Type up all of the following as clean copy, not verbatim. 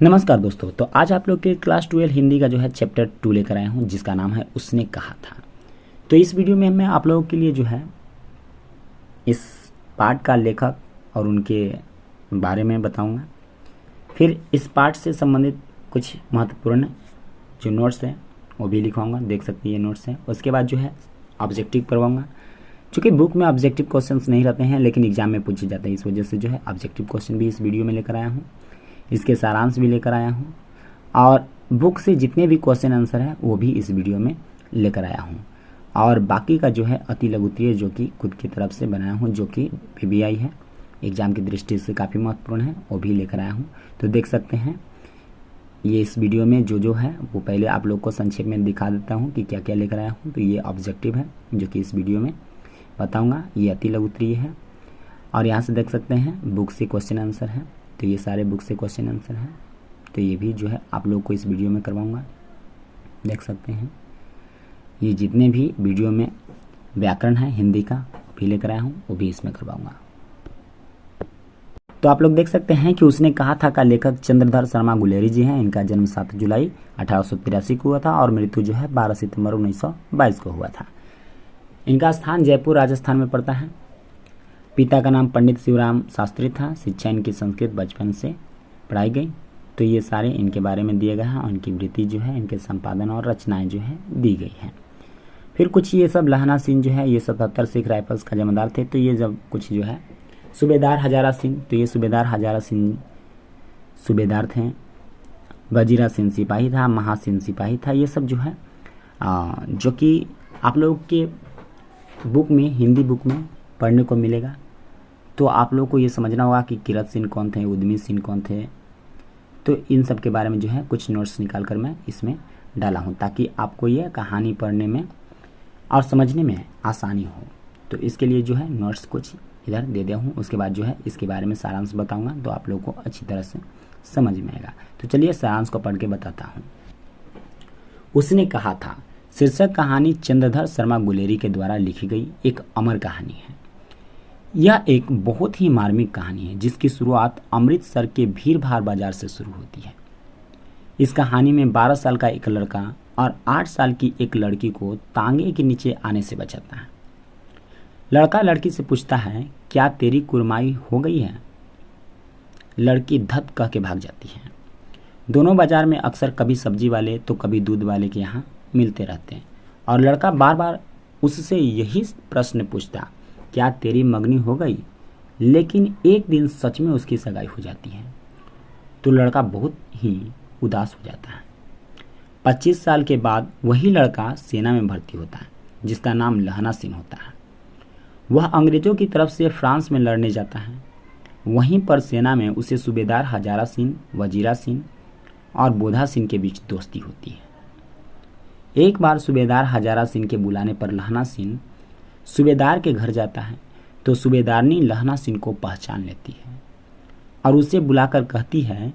नमस्कार दोस्तों। तो आज आप लोग के क्लास 12 हिंदी का जो है चैप्टर 2 लेकर आया हूँ, जिसका नाम है उसने कहा था। तो इस वीडियो में मैं आप लोगों के लिए जो है इस पाठ का लेखक और उनके बारे में बताऊंगा। फिर इस पाठ से संबंधित कुछ महत्वपूर्ण जो नोट्स हैं वो भी लिखवाऊंगा, देख सकते हैं ये नोट्स हैं। उसके बाद जो है ऑब्जेक्टिव करवाऊंगा। चूँकि बुक में ऑब्जेक्टिव क्वेश्चंस नहीं रहते हैं, लेकिन एग्जाम में पूछे जाते हैं, इस वजह से जो है ऑब्जेक्टिव क्वेश्चन भी इस वीडियो में लेकर आया हूँ। इसके सारांश भी लेकर आया हूँ और बुक से जितने भी क्वेश्चन आंसर हैं वो भी इस वीडियो में लेकर आया हूँ। और बाकी का जो है अति लघुत्तरीय जो कि खुद की तरफ से बनाया हूँ, जो कि पीबीआई है, एग्ज़ाम की दृष्टि से काफ़ी महत्वपूर्ण है, वो भी लेकर आया हूँ। तो देख सकते हैं ये इस वीडियो में जो है वो पहले आप लोग को संक्षेप में दिखा देता हूँ कि क्या क्या लेकर आया हूँ। तो ये ऑब्जेक्टिव है जो कि इस वीडियो में बताऊँगा, ये अति लघुत्तरीय है। और यहाँ से देख सकते हैं बुक से क्वेश्चन आंसर है, तो ये सारे बुक से क्वेश्चन आंसर हैं। तो ये भी जो है आप लोग को इस वीडियो में करवाऊंगा, देख सकते हैं। ये जितने भी वीडियो में व्याकरण है हिंदी का भी लेकर आया हूँ, वो भी इसमें करवाऊंगा। तो आप लोग देख सकते हैं कि उसने कहा था का लेखक चंद्रधर शर्मा गुलेरी जी हैं। इनका जन्म 7 जुलाई 1883 को हुआ था और मृत्यु जो है 12 सितंबर 1922 को हुआ था। इनका स्थान जयपुर राजस्थान में पड़ता है। पिता का नाम पंडित शिवराम शास्त्री था। शिक्षा इनकी संस्कृत बचपन से पढ़ाई गई। तो ये सारे इनके बारे में दिए गए हैं और इनकी वृत्ति जो है, इनके संपादन और रचनाएं जो है दी गई हैं। फिर कुछ ये सब लहना सिंह जो है ये 77 सिख राइफल्स का जमादार थे। तो ये जब कुछ जो है सूबेदार हजारा सिंह, तो ये सूबेदार हजारा सिंह सूबेदार थे। वजीरा सिंह सिपाही था, महासिंह सिपाही था। ये सब जो है जो कि आप लोग के बुक में, हिंदी बुक में पढ़ने को मिलेगा। तो आप लोग को ये समझना होगा कि किरत सिंह कौन थे, उद्यमी सिंह कौन थे। तो इन सब के बारे में जो है कुछ नोट्स निकाल कर मैं इसमें डाला हूँ, ताकि आपको ये कहानी पढ़ने में और समझने में आसानी हो। तो इसके लिए जो है नोट्स कुछ इधर दे दिया हूँ। उसके बाद जो है इसके बारे में सारांश बताऊँगा, तो आप लोग को अच्छी तरह से समझ में आएगा। तो चलिए सारांश को पढ़ के बताता हूँ। उसने कहा था शीर्षक कहानी चंद्रधर शर्मा गुलेरी के द्वारा लिखी गई एक अमर कहानी है। यह एक बहुत ही मार्मिक कहानी है, जिसकी शुरुआत अमृतसर के भीड़ भाड़ बाजार से शुरू होती है। इस कहानी में 12 साल का एक लड़का और 8 साल की एक लड़की को तांगे के नीचे आने से बचाता है। लड़का लड़की से पूछता है, क्या तेरी कुरमाई हो गई है? लड़की धत कह के भाग जाती है। दोनों बाजार में अक्सर कभी सब्जी वाले तो कभी दूध वाले के यहाँ मिलते रहते हैं और लड़का बार बार उससे यही प्रश्न पूछता, क्या तेरी मगनी हो गई? लेकिन एक दिन सच में उसकी सगाई हो जाती है तो लड़का बहुत ही उदास हो जाता है। 25 साल के बाद वही लड़का सेना में भर्ती होता है, जिसका नाम लहना सिंह होता है। वह अंग्रेजों की तरफ से फ्रांस में लड़ने जाता है। वहीं पर सेना में उसे सूबेदार हजारा सिंह, वजीरा सिंह और बोधा सिंह के बीच दोस्ती होती है। एक बार सूबेदार हजारा सिंह के बुलाने पर लहना सिंह सूबेदार के घर जाता है, तो सूबेदारनी लहना सिंह को पहचान लेती है और उसे बुलाकर कहती है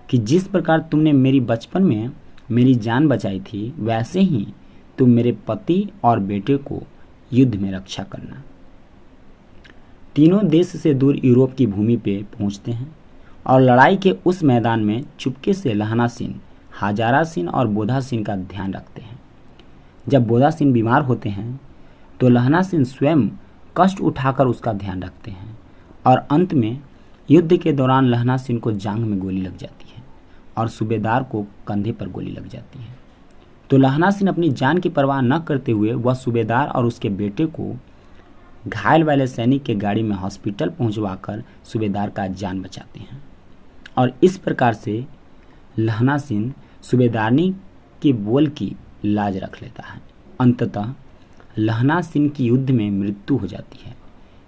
कि जिस प्रकार तुमने मेरी बचपन में मेरी जान बचाई थी, वैसे ही तुम मेरे पति और बेटे को युद्ध में रक्षा करना। तीनों देश से दूर यूरोप की भूमि पे पहुंचते हैं और लड़ाई के उस मैदान में चुपके से लहना सिंह, हजारा सिंह और बोधा सिंह का ध्यान रखते हैं। जब बोधा सिंह बीमार होते हैं तो लहना सिंह स्वयं कष्ट उठाकर उसका ध्यान रखते हैं और अंत में युद्ध के दौरान लहना सिंह को जांघ में गोली लग जाती है और सूबेदार को कंधे पर गोली लग जाती है। तो लहना सिंह अपनी जान की परवाह न करते हुए वह सूबेदार और उसके बेटे को घायल वाले सैनिक के गाड़ी में हॉस्पिटल पहुंचवाकर सूबेदार का जान बचाते हैं। और इस प्रकार से लहना सिंह सूबेदारनी के बोल की लाज रख लेता है। अंततः लहना सिंह की युद्ध में मृत्यु हो जाती है।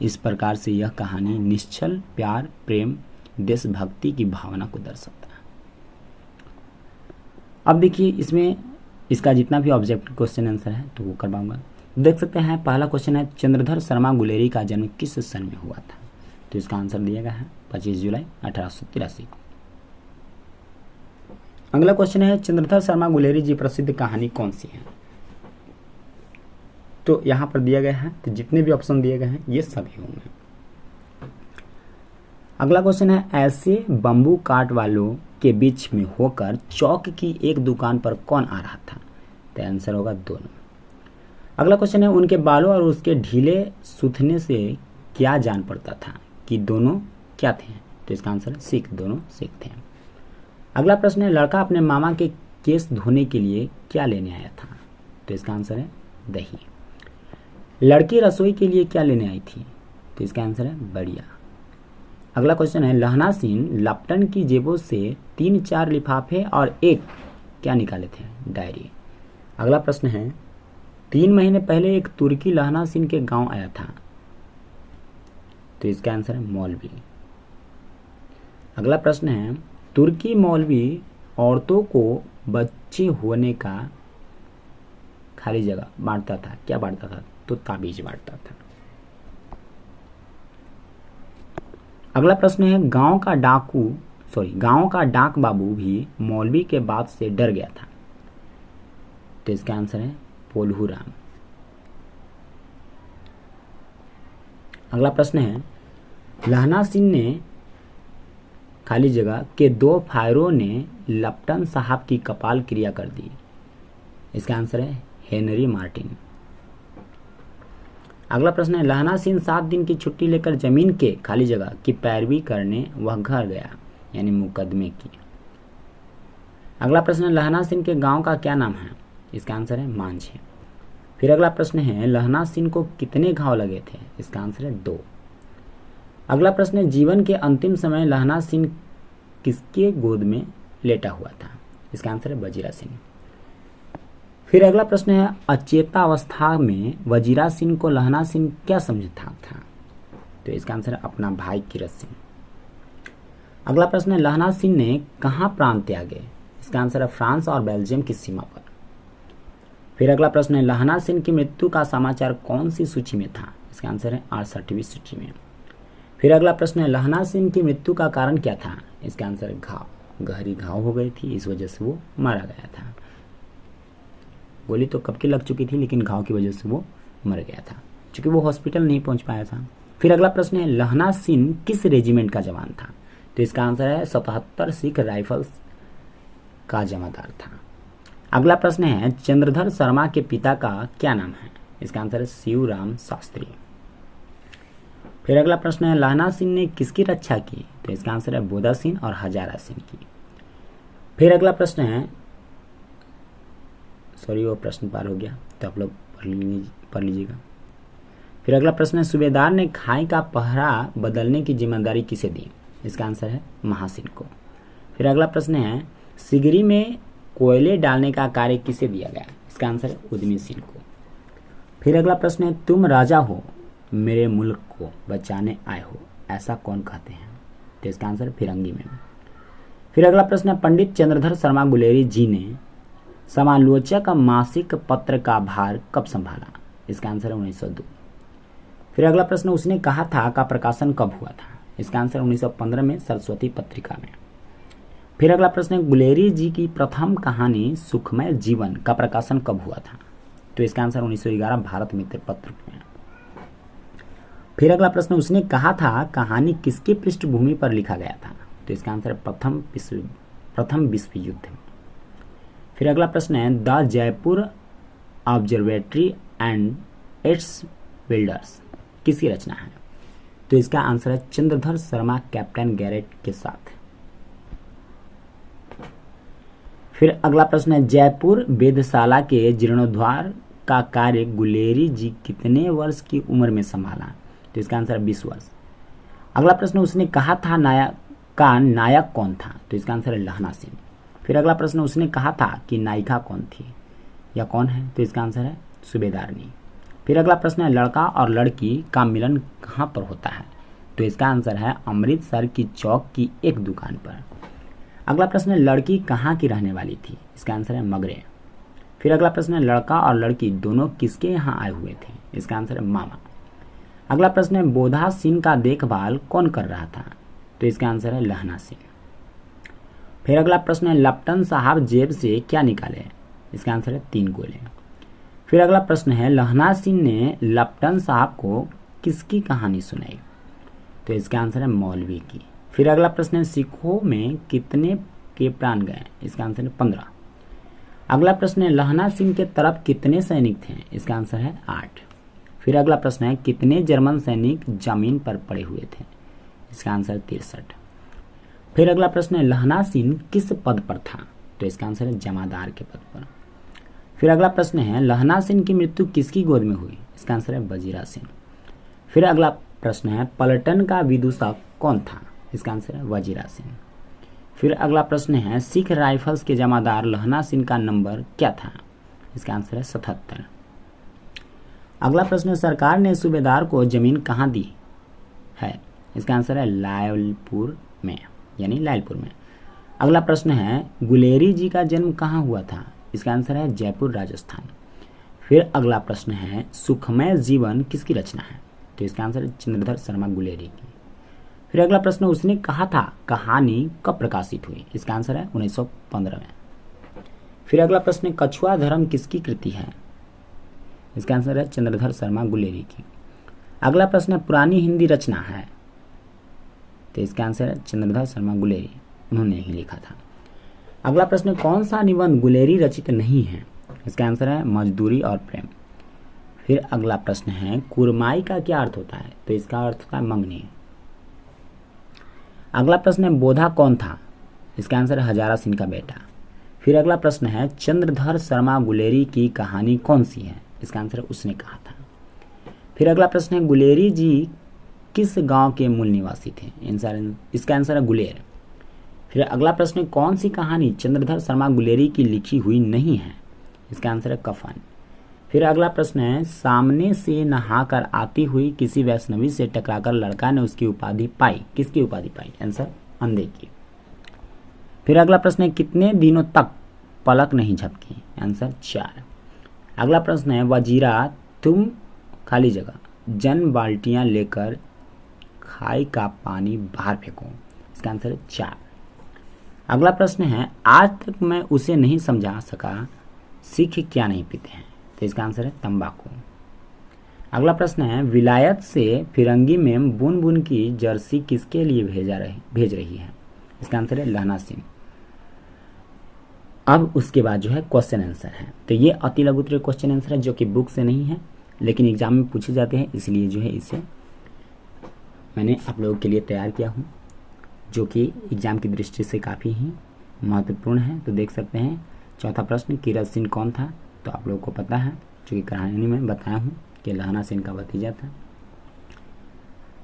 इस प्रकार से यह कहानी निश्चल प्यार, प्रेम, देशभक्ति की भावना को दर्शाता है। अब देखिए इसमें इसका जितना भी ऑब्जेक्टिव क्वेश्चन आंसर है तो वो करवाऊंगा। देख सकते हैं पहला क्वेश्चन है, चंद्रधर शर्मा गुलेरी का जन्म किस सन में हुआ था? तो इसका आंसर दिया गया है 25 जुलाई 1883 को। अगला क्वेश्चन है, चंद्रधर शर्मा गुलेरी जी प्रसिद्ध कहानी कौन सी है? तो यहाँ पर दिया गया है, तो जितने भी ऑप्शन दिए गए हैं ये सभी होंगे। अगला क्वेश्चन है, ऐसे बम्बू काट वालों के बीच में होकर चौक की एक दुकान पर कौन आ रहा था? तो आंसर होगा दोनों। अगला क्वेश्चन है, उनके बालों और उसके ढीले सूथने से क्या जान पड़ता था कि दोनों क्या थे? तो इसका आंसर है सिख, दोनों सिख थे। अगला प्रश्न है, लड़का अपने मामा के केस धोने के लिए क्या लेने आया था? तो इसका आंसर है दही। लड़की रसोई के लिए क्या लेने आई थी? तो इसका आंसर है बढ़िया। अगला क्वेश्चन है, लहना सिंह लपटन की जेबों से 3-4 लिफाफे और एक क्या निकाले थे? डायरी। अगला प्रश्न है, 3 महीने पहले एक तुर्की लहना सिंह के गांव आया था। तो इसका आंसर है मौलवी। अगला प्रश्न है, तुर्की मौलवी औरतों को बच्चे होने का खाली जगह बांटता था। क्या बांटता था? तो ताबीज बांटता था। अगला प्रश्न है, गांव का डाक बाबू भी मौलवी के बात से डर गया था। तो इसका आंसर है पोल्हू राम। अगला प्रश्न है, लहना सिंह ने खाली जगह के 2 फायरों ने लपटन साहब की कपाल क्रिया कर दी। इसका आंसर है हेनरी मार्टिन। अगला प्रश्न है, लहना सिंह 7 दिन की छुट्टी लेकर जमीन के खाली जगह की पैरवी करने वह घर गया, यानी मुकदमे की। अगला प्रश्न है, लहना सिंह के गांव का क्या नाम है? इसका आंसर है मांझे। फिर अगला प्रश्न है, लहना सिंह को कितने घाव लगे थे? इसका आंसर है 2। अगला प्रश्न है, जीवन के अंतिम समय लहना सिंह किसके गोद में लेटा हुआ था? इसका आंसर है वजीरा सिंह। फिर अगला प्रश्न है, अचेतावस्था में वजीरा सिंह को लहना सिंह क्या समझता था? तो इसका आंसर है अपना भाई कीरत सिंह। अगला प्रश्न है, लहना सिंह ने कहाँ प्रांत त्यागे? इसका आंसर है फ्रांस और बेल्जियम की सीमा पर। फिर अगला प्रश्न है, लहना सिंह की मृत्यु का समाचार कौन सी सूची में था? इसका आंसर है 68वीं सूची में। फिर अगला प्रश्न है, लहना सिंह की मृत्यु का कारण क्या था? इसका आंसर है घाव, गहरी घाव हो गई थी, इस वजह से वो मारा गया था। गोली तो कब की लग चुकी थी, लेकिन घाव की वजह से वो मर गया था, क्योंकि वो हॉस्पिटल नहीं पहुंच पाया था। फिर अगला प्रश्न है, लहना सिंह किस रेजिमेंट का जवान था? तो इसका आंसर है 77 सिख राइफल्स का जमादार था। अगला प्रश्न है, चंद्रधर शर्मा के पिता का क्या नाम है? इसका आंसर है शिवराम शास्त्री। फिर अगला प्रश्न है, लहना सिंह ने किसकी रक्षा की? तो इसका आंसर है बोधा सिंह और हजारा सिंह की। फिर अगला प्रश्न है, वो प्रश्न पार हो गया, तो आप लोग पढ़ लीजिएगा। फिर अगला प्रश्न है, सूबेदार ने खाई का पहरा बदलने की जिम्मेदारी किसे दी? इसका आंसर है महासिंह को। फिर अगला प्रश्न है, सिगरी में कोयले डालने का कार्य किसे दिया गया? इसका आंसर है उद्यमी सिंह को। फिर अगला प्रश्न है, तुम राजा हो, मेरे मुल्क को बचाने आए हो, ऐसा कौन कहते हैं? तो इसका आंसर है फिरंगी में। फिर अगला प्रश्न है, पंडित चंद्रधर शर्मा गुलेरी जी ने समालोचक मासिक पत्र का भार कब संभाला? इसका आंसर है 1902। फिर अगला प्रश्न, उसने कहा था का प्रकाशन कब हुआ था? इसका आंसर 1915 में सरस्वती पत्रिका में। फिर अगला प्रश्न है, गुलेरी जी की प्रथम कहानी सुखमय जीवन का प्रकाशन कब हुआ था? तो इसका आंसर 1911 भारत मित्र पत्र में। फिर अगला प्रश्न, उसने कहा था कहानी किसकी पृष्ठभूमि पर लिखा गया था? तो इसका आंसर है प्रथम विश्व युद्ध में। फिर अगला प्रश्न है, the Jaipur observatory and it's builders किसकी रचना है? तो इसका आंसर है चंद्रधर शर्मा कैप्टन गैरेट के साथ। फिर अगला प्रश्न है, जयपुर वेधशाला के जीर्णोद्धार का कार्य गुलेरी जी कितने वर्ष की उम्र में संभाला? तो इसका आंसर है 20 वर्ष। अगला प्रश्न, उसने कहा था नायक कौन था? तो इसका आंसर है लहना सिंह। फिर अगला प्रश्न, उसने कहा था कि नायिका कौन थी या कौन है? तो इसका आंसर है सूबेदारनी। फिर अगला प्रश्न है, लड़का और लड़की का मिलन कहाँ पर होता है? तो इसका आंसर है अमृतसर की चौक की एक दुकान पर। अगला प्रश्न है, लड़की कहाँ की रहने वाली थी? इसका आंसर है मगरे। फिर अगला प्रश्न है, लड़का और लड़की दोनों किसके यहाँ आए हुए थे? इसका आंसर है मामा। अगला प्रश्न है, बोधा सिंह का देखभाल कौन कर रहा था? तो इसका आंसर है लहना सिंह। फिर अगला प्रश्न है, लपटन साहब जेब से क्या निकाले? इसका आंसर है 3 गोले। फिर अगला प्रश्न है, लहना सिंह ने लपटन साहब को किसकी कहानी सुनाई? तो इसका आंसर है मौलवी की। फिर अगला प्रश्न है, सिखों में कितने प्रिय प्राण गए, इसका आंसर है 15। अगला प्रश्न है लहना सिंह के तरफ कितने सैनिक थे, इसका आंसर है 8। फिर अगला प्रश्न है कितने जर्मन सैनिक जमीन पर पड़े हुए थे, इसका आंसर 63। फिर अगला प्रश्न है लहना सिंह किस पद पर था, तो इसका आंसर है जमादार के पद पर। फिर अगला प्रश्न है लहना सिंह की मृत्यु किसकी गोद में हुई, इसका आंसर है वजीरा सिंह। फिर अगला प्रश्न है पलटन का विदूषक कौन था, इसका आंसर है वजीरा सिंह। फिर अगला प्रश्न है सिख राइफल्स के जमादार लहना सिंह का नंबर क्या था, इसका आंसर है 77। अगला प्रश्न है सरकार ने सूबेदार को जमीन कहाँ दी है, इसका आंसर है लायलपुर में, यानी लायलपुर में। अगला प्रश्न है गुलेरी जी का जन्म कहाँ हुआ था, इसका आंसर है जयपुर राजस्थान। फिर अगला प्रश्न है सुखमय जीवन किसकी रचना है, तो इसका आंसर है चंद्रधर शर्मा गुलेरी की। फिर अगला प्रश्न उसने कहा था कहानी कब प्रकाशित हुई, इसका आंसर है 1915 में। फिर अगला प्रश्न कछुआ धर्म किसकी कृति है, इसका आंसर है चंद्रधर शर्मा गुलेरी की। अगला प्रश्न पुरानी हिंदी रचना है, तो इसका आंसर है चंद्रधर शर्मा गुलेरी, उन्होंने ही लिखा था। अगला प्रश्न कौन सा निबंध गुलेरी रचित नहीं है, इसका आंसर है मजदूरी और प्रेम। फिर अगला प्रश्न है कुरमाई का क्या अर्थ होता है, तो इसका अर्थ होता है मंगनी। अगला प्रश्न है बोधा कौन था, इसका आंसर है हजारा सिंह का बेटा। फिर अगला प्रश्न है चंद्रधर शर्मा गुलेरी की कहानी कौन सी है, इसका आंसर है उसने कहा था। फिर अगला प्रश्न है गुलेरी जी किस गांव के मूल निवासी थे, इसका आंसर है गुलेर। फिर अगला प्रश्न कौन सी कहानी चंद्रधर शर्मा गुलेरी की लिखी हुई नहीं है, इसका आंसर है कफन। फिर अगला प्रश्न है सामने से नहाकर आती हुई किसी वैष्णवी से टकराकर लड़का ने उसकी उपाधि पाई, किसकी उपाधि पाई, आंसर अंधे की। फिर अगला प्रश्न है कितने दिनों तक पलक नहीं झपकी, आंसर 4। अगला प्रश्न है वजीरा तुम खाली जगह जन बाल्टियां लेकर खाई का पानी बाहर फेंको, इसका आंसर है 4। अगला प्रश्न है आज तक मैं उसे नहीं समझा सका सिख क्या नहीं पीते हैं, तो इसका आंसर है तंबाकू। अगला प्रश्न है विलायत से फिरंगी में बुन बुन की जर्सी किसके लिए भेज रही है, इसका आंसर है लहना सिंह। अब उसके बाद जो है क्वेश्चन आंसर है, तो ये अति लघु उत्तरीय क्वेश्चन आंसर है जो कि बुक से नहीं है लेकिन एग्जाम में पूछे जाते हैं, इसलिए जो है इसे मैंने आप लोगों के लिए तैयार किया हूँ, जो कि एग्जाम की दृष्टि से काफ़ी ही महत्वपूर्ण है। तो देख सकते हैं चौथा प्रश्न कीरत सिंह कौन था, तो आप लोगों को पता है जो कि कहानी में बताया हूँ कि लहना सिंह का भतीजा था।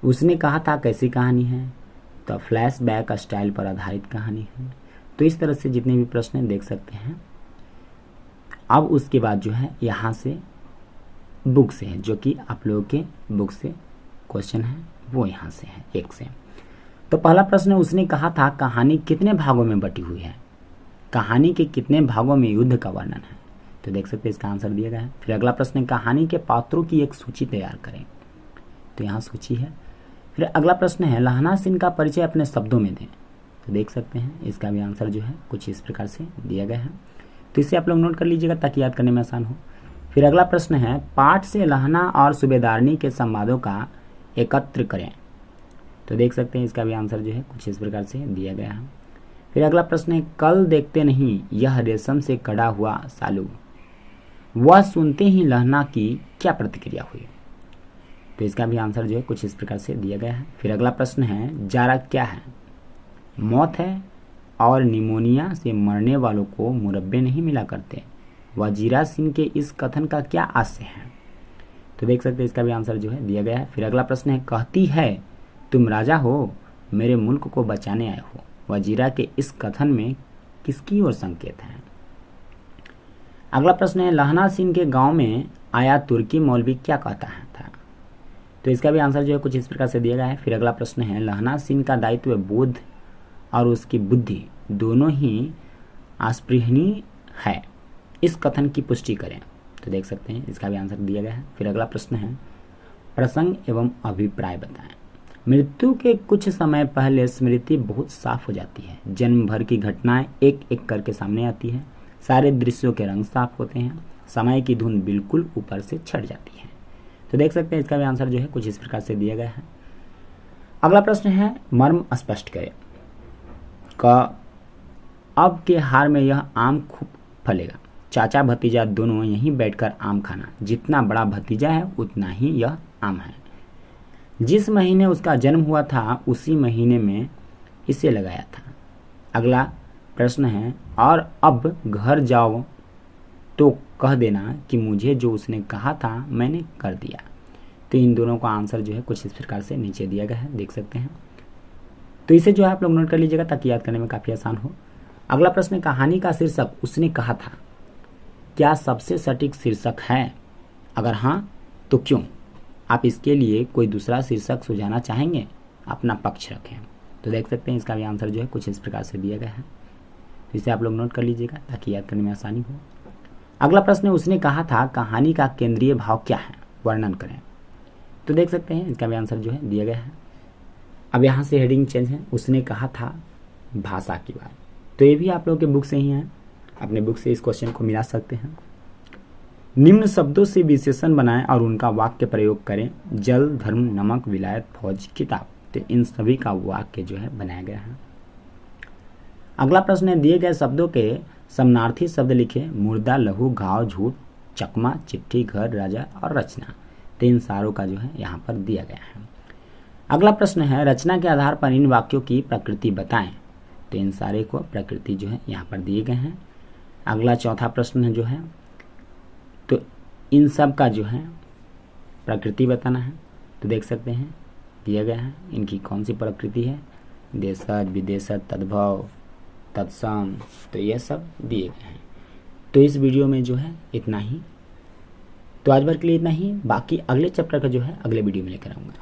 उसने कहा था कैसी कहानी है, तो फ्लैशबैक स्टाइल पर आधारित कहानी है। तो इस तरह से जितने भी प्रश्न देख सकते हैं। अब उसके बाद जो है यहाँ से बुक से है, जो कि आप लोगों के बुक से क्वेश्चन है वो यहाँ से है 1 से। तो पहला प्रश्न उसने कहा था कहानी कितने भागों में बटी हुई है, कहानी के कितने भागों में युद्ध का वर्णन है, तो देख सकते हैं इसका आंसर दिया गया है। फिर अगला प्रश्न कहानी के पात्रों की एक सूची तैयार करें, तो यहाँ सूची है। फिर अगला प्रश्न है लहना सिंह का परिचय अपने शब्दों में दें, तो देख सकते हैं इसका भी आंसर जो है कुछ इस प्रकार से दिया गया है। तो इसे आप लोग नोट कर लीजिएगा ताकि याद करने में आसान हो। फिर अगला प्रश्न है पाठ से लहना और सूबेदारनी के संवादों का एकत्र करें, तो देख सकते हैं इसका भी आंसर जो है कुछ इस प्रकार से दिया गया है। फिर अगला प्रश्न है कल देखते नहीं यह रेशम से कड़ा हुआ सालू, वह सुनते ही लहना की क्या प्रतिक्रिया हुई, तो इसका भी आंसर जो है कुछ इस प्रकार से दिया गया है। फिर अगला प्रश्न है जारा क्या है, मौत है और निमोनिया से मरने वालों को मुरब्बे नहीं मिला करते, वजीरा सिंह के इस कथन का क्या आशय है, तो देख सकते हैं इसका भी आंसर जो है दिया गया है। फिर अगला प्रश्न है कहती है तुम राजा हो मेरे मुल्क को बचाने आए हो, वजीरा के इस कथन में किसकी ओर संकेत है। अगला प्रश्न है लहना सिंह के गांव में आया तुर्की मौलवी क्या कहता है था, तो इसका भी आंसर जो है कुछ इस प्रकार से दिया गया है। फिर अगला प्रश्न है लहना सिंह का दायित्व बोध और उसकी बुद्धि दोनों ही अस्पृहणीय है, इस कथन की पुष्टि करें, तो देख सकते हैं इसका भी आंसर दिया गया है। फिर अगला प्रश्न है प्रसंग एवं अभिप्राय बताएं। मृत्यु के कुछ समय पहले स्मृति बहुत साफ हो जाती है, जन्म भर की घटनाएं एक एक करके सामने आती है, सारे दृश्यों के रंग साफ होते हैं, समय की धुन बिल्कुल ऊपर से छट जाती है, तो देख सकते हैं इसका भी आंसर जो है कुछ इस प्रकार से दिया गया है। अगला प्रश्न है मर्म स्पष्ट करें। क अब के हार में यह आम खूब फलेगा। चाचा भतीजा दोनों यहीं बैठकर आम खाना, जितना बड़ा भतीजा है उतना ही यह आम है। जिस महीने उसका जन्म हुआ था उसी महीने में इसे लगाया था। अगला प्रश्न है, और अब घर जाओ तो कह देना कि मुझे जो उसने कहा था मैंने कर दिया। तो इन दोनों का आंसर जो है कुछ इस प्रकार से नीचे दिया गया है, देख सकते हैं। तो इसे जो है आप लोग नोट कर लीजिएगा ताकि याद करने में काफ़ी आसान हो। अगला प्रश्न, कहानी का शीर्षक उसने कहा था क्या सबसे सटीक शीर्षक है? अगर हाँ तो क्यों? आप इसके लिए कोई दूसरा शीर्षक सुझाना चाहेंगे? अपना पक्ष रखें। तो देख सकते हैं इसका भी आंसर जो है कुछ इस प्रकार से दिया गया है। इसे आप लोग नोट कर लीजिएगा ताकि याद करने में आसानी हो। अगला प्रश्न, उसने कहा था कहानी का केंद्रीय भाव क्या है? वर्णन करें। तो देख सकते हैं इसका भी आंसर जो है दिया गया है। अब यहाँ से हेडिंग चेंज है, उसने कहा था भाषा की बात। तो ये भी आप लोगों के बुक से ही है, अपने बुक से इस क्वेश्चन को मिला सकते हैं। निम्न शब्दों से विशेषण बनाएं और उनका वाक्य प्रयोग करें। जल, धर्म, नमक, विलायत, फौज, किताब। तो इन सभी का वाक्य जो है बनाया गया है। अगला प्रश्न है, दिए गए शब्दों के समानार्थी शब्द लिखे। मुर्दा, लहू, घाव, झूठ, चकमा, चिट्ठी, घर, राजा और रचना। तो इन सारों का जो है यहाँ पर दिया गया है। अगला प्रश्न है, रचना के आधार पर इन वाक्यों की प्रकृति बताएं। तो इन सारे को प्रकृति जो है यहाँ पर दिए गए हैं। अगला चौथा प्रश्न है जो है, तो इन सब का जो है प्रकृति बताना है। तो देख सकते हैं दिया गया है इनकी कौन सी प्रकृति है, देशज, विदेशज, तद्भव, तत्सम। तो ये सब दिए गए हैं। तो इस वीडियो में जो है इतना ही। तो आज भर के लिए इतना ही, बाकी अगले चैप्टर का जो है अगले वीडियो में लेकर आऊँगा।